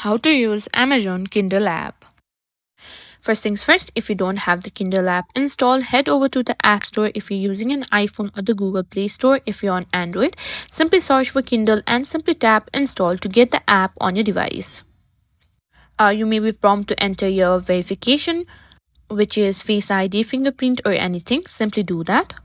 How to use Amazon Kindle app. First things first, if you don't have the Kindle app installed, head over to the App Store if you're using an iPhone or the Google Play Store if you're on Android. Simply search for Kindle and simply tap install to get the app on your device. You may be prompted to enter your verification, which is Face ID, fingerprint, or anything. Simply do that.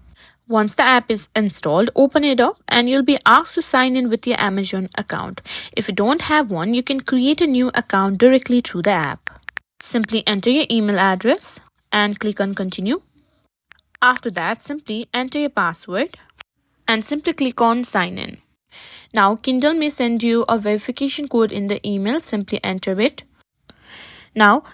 Once the app is installed, open it up and you'll be asked to sign in with your Amazon account. If you don't have one, you can create a new account directly through the app. Simply enter your email address and click on continue. After that, simply enter your password and simply click on sign in. Now, Kindle may send you a verification code in the email. Simply enter it. Now,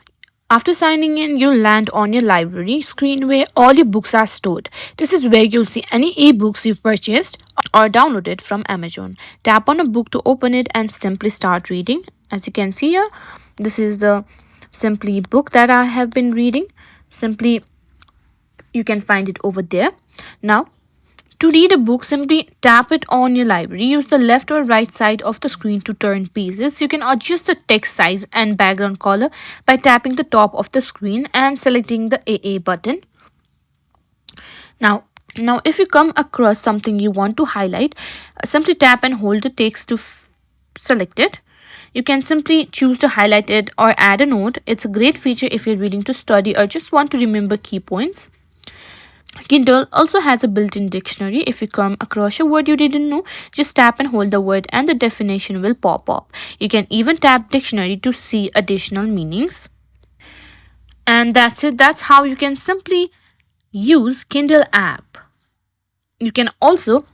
after signing in, you'll land on your library screen where all your books are stored. This is where you'll see any ebooks you purchased or downloaded from Amazon. Tap on a book to open it and simply start reading. As you can see here, this is the simply book that I have been reading. Simply, you can find it over there. Now, to read a book, simply tap it on your library. Use the left or right side of the screen to turn pages. You can adjust the text size and background color by tapping the top of the screen and selecting the AA button. Now if you come across something you want to highlight, simply tap and hold the text to select it. You can simply choose to highlight it or add a note. It's a great feature if you're reading to study or just want to remember key points. Kindle also has a built-in dictionary. If you come across a word you didn't know, just tap and hold the word and the definition will pop up. You can even tap dictionary to see additional meanings. And that's it. That's how you can simply use Kindle app. You can also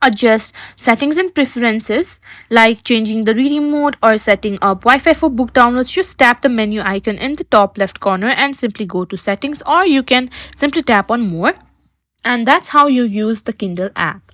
adjust settings and preferences like changing the reading mode or setting up Wi-Fi for book downloads. Just tap the menu icon in the top left corner and simply go to settings, or you can simply tap on more, and that's how you use the Kindle app.